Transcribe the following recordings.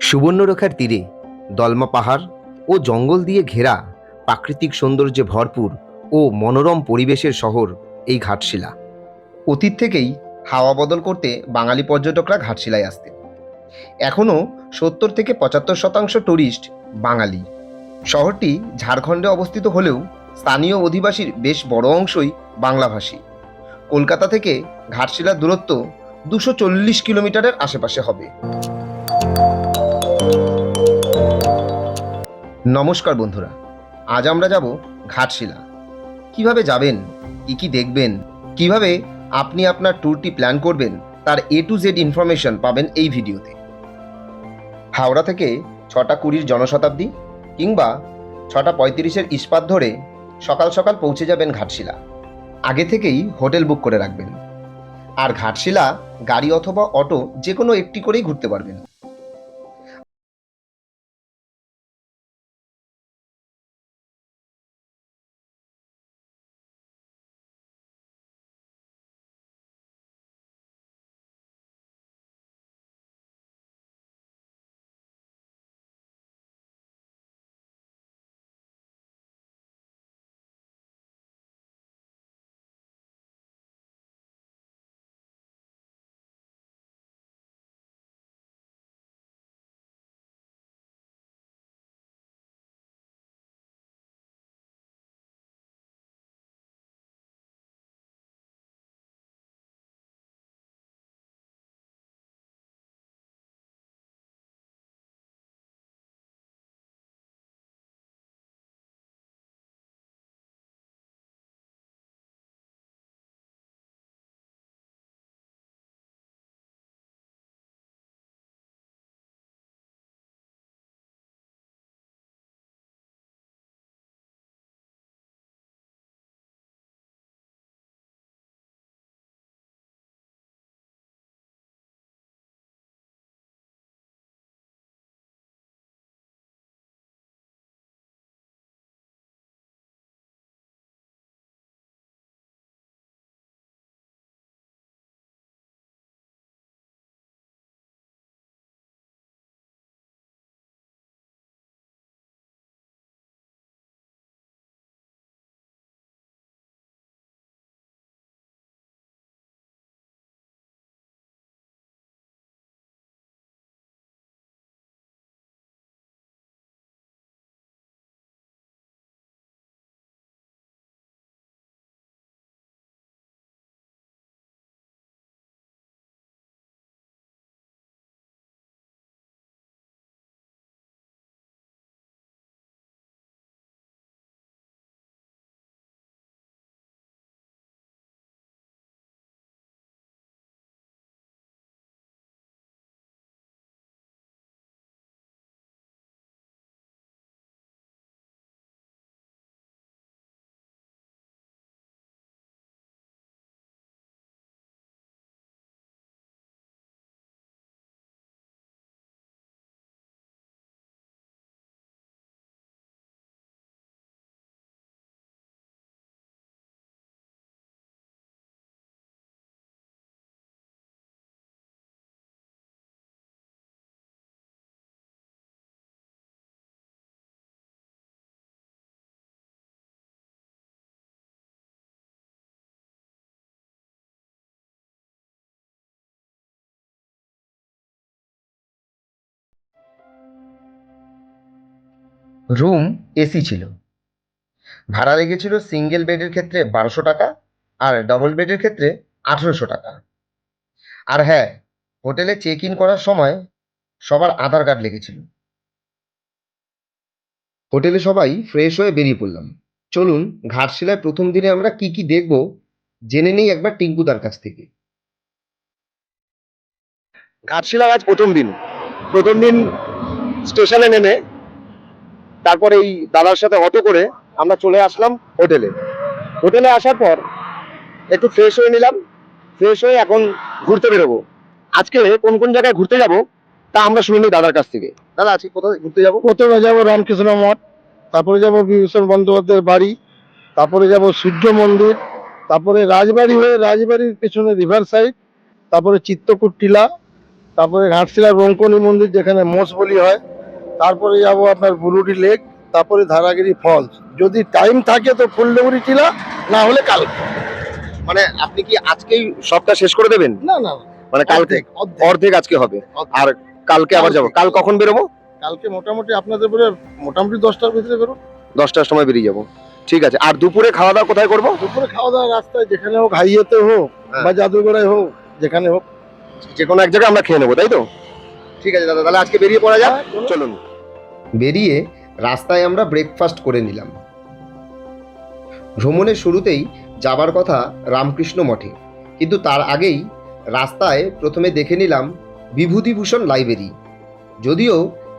সুবর্ণরেখার তীরে দলমা পাহাড় ও জঙ্গল দিয়ে ঘেরা প্রাকৃতিক সৌন্দর্যে ভরপুর ও মনোরম পরিবেশের শহর এই ঘাটশিলা। অতীত থেকেই হাওয়া বদল করতে বাঙালি পর্যটকরা ঘাটশিলায় আসতেন। এখনও 70 থেকে 75% টুরিস্ট বাঙালি। শহরটি ঝাড়খণ্ডে অবস্থিত হলেও স্থানীয় অধিবাসীর বেশ বড় অংশই বাংলাভাষী। কলকাতা থেকে ঘাটশিলার দূরত্ব 240 কিলোমিটারের আশেপাশে হবে। নমস্কার বন্ধুরা, আজ আমরা যাব ঘাটশিলা। কিভাবে যাবেন, কি দেখবেন, কিভাবে আপনি আপনার ট্যুরটি প্ল্যান করবেন, তার A to Z ইনফরমেশন পাবেন এই ভিডিওতে। হাওড়া থেকে 6:20 জনশতাব্দী কিংবা 6:35 ইস্পাত ধরে সকাল সকাল পৌঁছে যাবেন ঘাটশিলা। আগে থেকেই হোটেল বুক করে রাখবেন। আর ঘাটশিলা গাড়ি অথবা অটো যে কোনো একটি করেই ঘুরতে পারবেন। রুম এসি ছিল। ভাড়া লেগেছিল সিঙ্গেল বেডের ক্ষেত্রে 1200 টাকা আর ডবল বেডের ক্ষেত্রে 1800 টাকা। আর হ্যাঁ, হোটেলে চেক ইন করার সময় সবার আধার কার্ড লেগেছিল। হোটেলে সবাই ফ্রেশ হয়ে বেরিয়ে পড়লাম। চলুন ঘাটশিলায় প্রথম দিনে আমরা কি দেখব জেনে নেই একবার টিঙ্কুদার কাছ থেকে। ঘাটশিলা আজ প্রথম দিন স্টেশনে নেমে তারপরে এই দাদার সাথে অটো করে আমরা চলে আসলাম হোটেলে। হোটেলে আসার পর একটু ফ্রেশ হয়ে নিলাম। ফ্রেশ হয়ে এখন ঘুরতে বেরোবো। আজকে কোন কোন জায়গায় ঘুরতে যাব তা আমরা শুনে নিই দাদার কাছ থেকে। দাদা, আজকে কোথায় ঘুরতে যাব? প্রথমে যাবো রামকৃষ্ণ মঠ, তারপরে যাবো বিভূষণ বন্দ্যোপাধ্যায়ের বাড়ি, তারপরে যাবো সূর্য মন্দির, তারপরে রাজবাড়ি হয়ে রাজবাড়ির পেছনে রিভার সাইড, তারপরে চিত্তকূট টিলা, তারপরে ঘাটশিলা রঙ্কনী মন্দির যেখানে মোষ বলি হয়, তারপরে যাব আপনার বুলুডি লেক, তারপরে ধারাগিরি ফলস। যদি টাইম থাকে তো ফুলডুবুরি টিলা, না হলে কাল। মানে আপনি কি আজকেই সবটা শেষ করে দেবেন? না না না, মানে কালকে অর্ধেক আজকে হবে, আর কালকে আবার যাব। কাল কখন বেরোবো? কালকে মোটামুটি আপনাদের বলে মোটামুটি 10টার ভিতরে বেরো। 10টার সময় বেরিয়ে যাব। ঠিক আছে। আর দুপুরে খাওয়া দাওয়া কোথায় করব? দুপুরে খাওয়া দাওয়া রাস্তায় যেখানে হোক, হাইয়েতে হোক বা জাদুঘরে হোক, যেখানে হোক, যে কোনো এক জায়গায় আমরা খেয়ে নেবো, তাই তো? ঠিক আছে দাদা, তাহলে আজকে বেরিয়ে পড়া যাক। চলুন। বেরিয়ে রাস্তায় আমরা ব্রেকফাস্ট করে নিলাম। ভ্রমণের শুরুতেই যাবার কথা রামকৃষ্ণ মঠে, কিন্তু তার আগেই রাস্তায় প্রথমে দেখে নিলাম বিভূতিভূষণ লাইব্রেরি। যদিও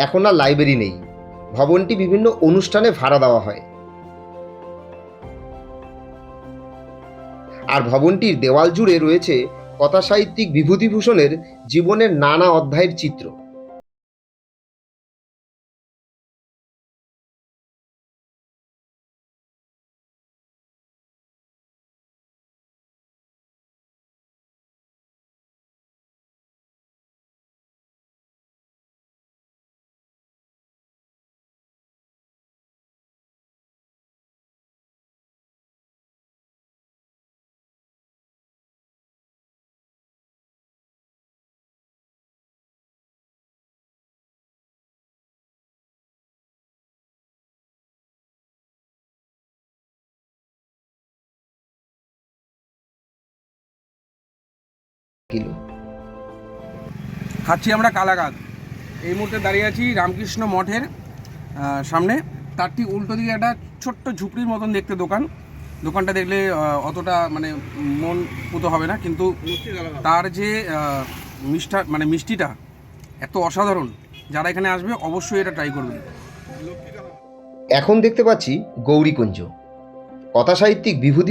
এখন আর লাইব্রেরি নেই, ভবনটি বিভিন্ন অনুষ্ঠানে ভাড়া দেওয়া হয়। আর ভবনটির দেওয়াল জুড়ে রয়েছে কথাসাহিত্যিক বিভূতিভূষণের জীবনের নানা অধ্যায়ের চিত্র। কিলো খাচ্ছি আমরা কালাকাঁদ। এই মুহূর্তে দাঁড়িয়ে আছি রামকৃষ্ণ মঠের সামনে। তার ঠিক উল্টো দিকে একটা ছোট্ট ঝুপড়ির মতন দেখতে দোকান। দোকানটা দেখলে অতটা মানে মন পুতো হবে না, কিন্তু তার যে মিষ্টিটা এত অসাধারণ, যারা এখানে আসবে অবশ্যই এটা ট্রাই করবেন। এখন দেখতে পাচ্ছি গৌরীকুঞ্জ। কথাসাহিত্যিক বিভূতি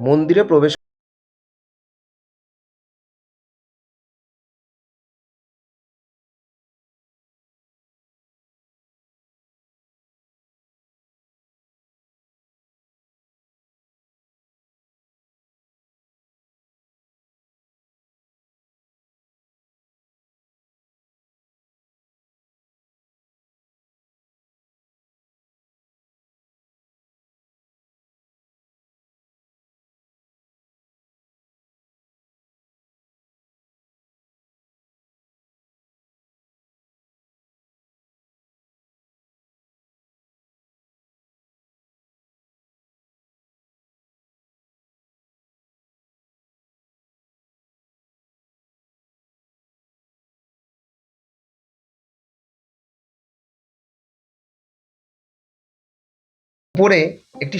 মন্দিরে প্রবেশ উপরে একটি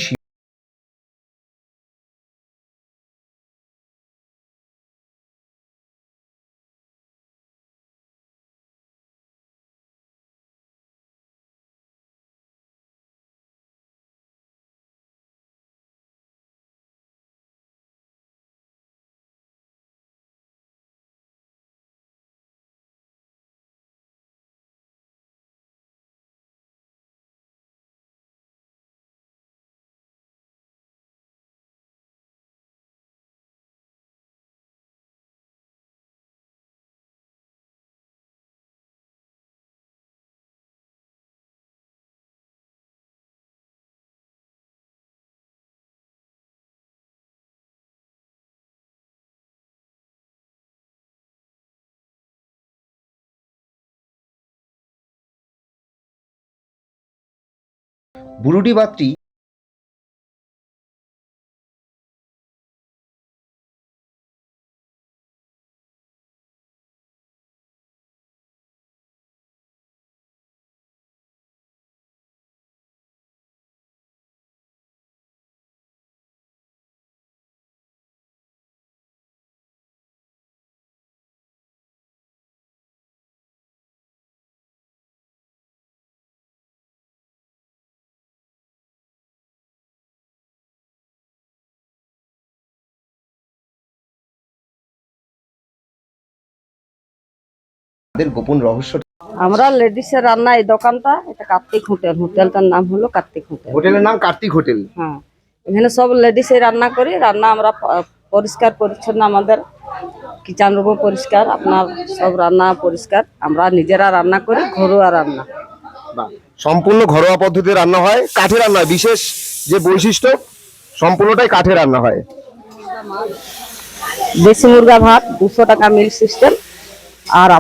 বুরুটি ভাতটি তাদের গোপন রহস্য। আমরা লেডিসের রান্না এই দোকানটা, এটা কার্তিক হোটেল, হোটেলটার নাম হলো কার্তিক হোটেল। হোটেলের নাম কার্তিক হোটেল। হ্যাঁ, এখানে সব লেডিসে রান্না করি। রান্না আমরা পরিষ্কার পরিচ্ছন্ন, আমাদের কিচেন রুমও পরিষ্কার, আপনার সব রান্না পরিষ্কার। আমরা নিজেরা রান্না করি, ঘরোয়া রান্না। বাহ, সম্পূর্ণ ঘরোয়া পদ্ধতিতে রান্না হয়, কাঠে রান্না হয়। বিশেষ যে বৈশিষ্ট্য, সম্পূর্ণটাই কাঠে রান্না হয়। দেশি মুরগা ভাত 200 টাকা মিল সিস্টেম। আর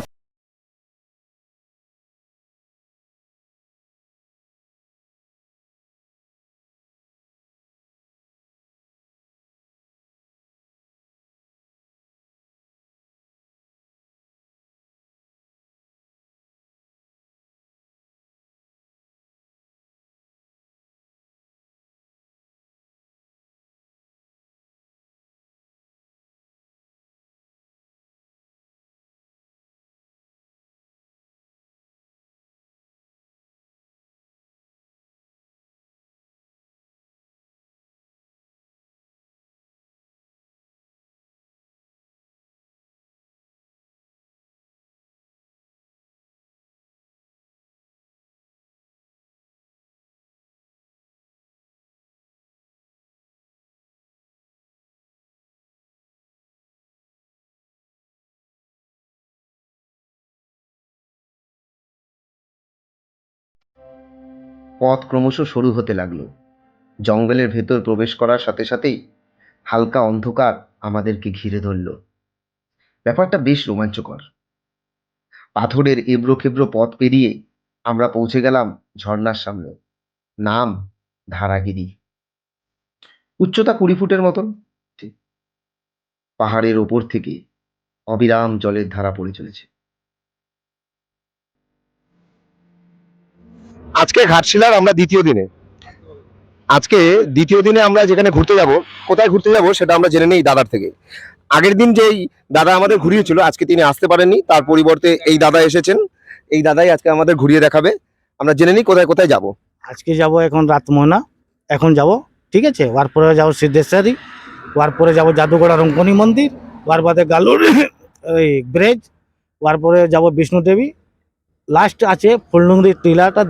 পথ ক্রমশ সরু হতে লাগলো। জঙ্গলের ভেতর প্রবেশ করার সাথে সাথেই হালকা অন্ধকার আমাদেরকে ঘিরে ধরল। ব্যাপারটা বেশ রোমাঞ্চকর। পাথরের এবড়ো খেবড়ো পথ পেরিয়ে আমরা পৌঁছে গেলাম ঝর্ণার সামনে। নাম ধারাগিরি। উচ্চতা 20 ফুটের মতন। পাহাড়ের ওপর থেকে অবিরাম জলের ধারা পড়ে চলেছে। আজকে ঘাটশিলার আমরা দ্বিতীয় দিনে। আমরা যেখানে ঘুরতে যাব, কোথায় ঘুরতে যাব সেটা আমরা জেনে নেই দাদার থেকে। আগের দিন যেই দাদা আমাদের ঘুরিয়েছিল, আজকে তিনি আসতে পারেননি, তার পরিবর্তে এই দাদা এসেছেন। এই দাদাই আজকে আমাদের ঘুরিয়ে দেখাবে। আমরা জেনে নিই কোথায় কোথায় যাব। আজকে যাব এখন রাতমোহনা, এখন যাব, ঠিক আছে। ওয়ার পরে যাবো সিদ্ধেশ্বরী, ওয়ার পরে যাবো জাদুগড়া রঙ্কনী মন্দির, ওয়ার বাদে গালুর ওই ব্রেজ, ওয়ার পরে যাবো বিষ্ণু দেবী, লাস্ট আছে ফুলডুংরির টিলাটা।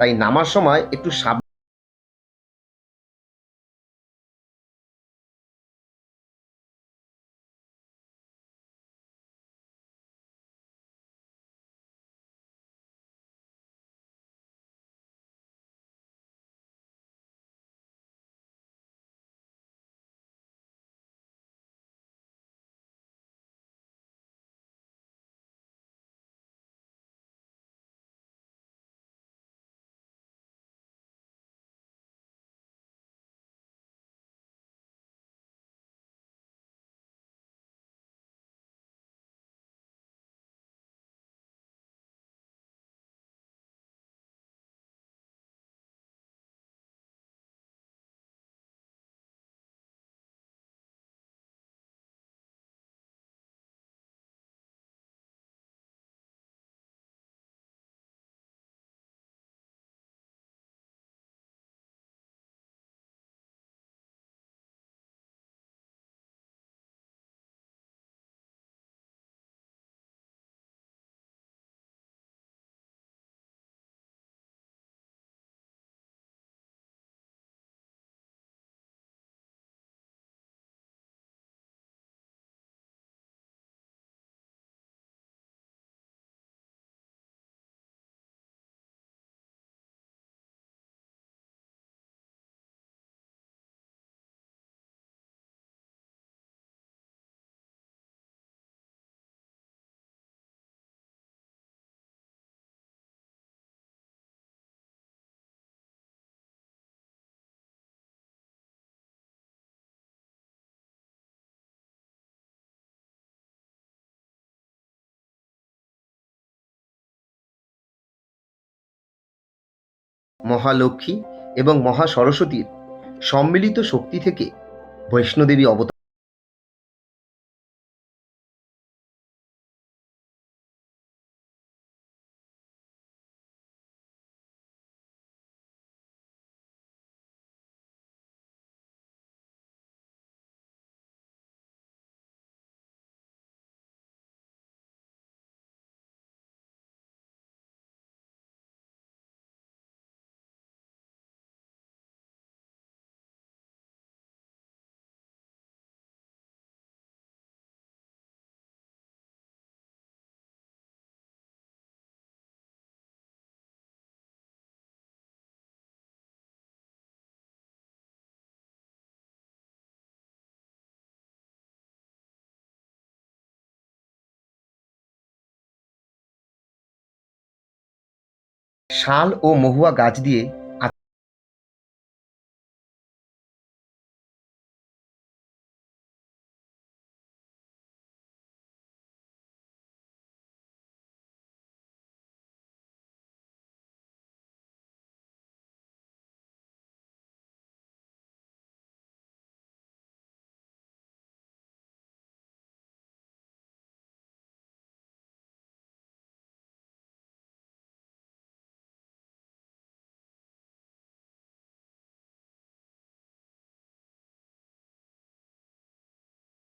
তাই নামার সময় একটু মহালক্ষ্মী এবং মহা সরস্বতীর সম্মিলিত শক্তি থেকে বৈষ্ণোদেবী অবতার। শাল ও মহুয়া গাছ দিয়ে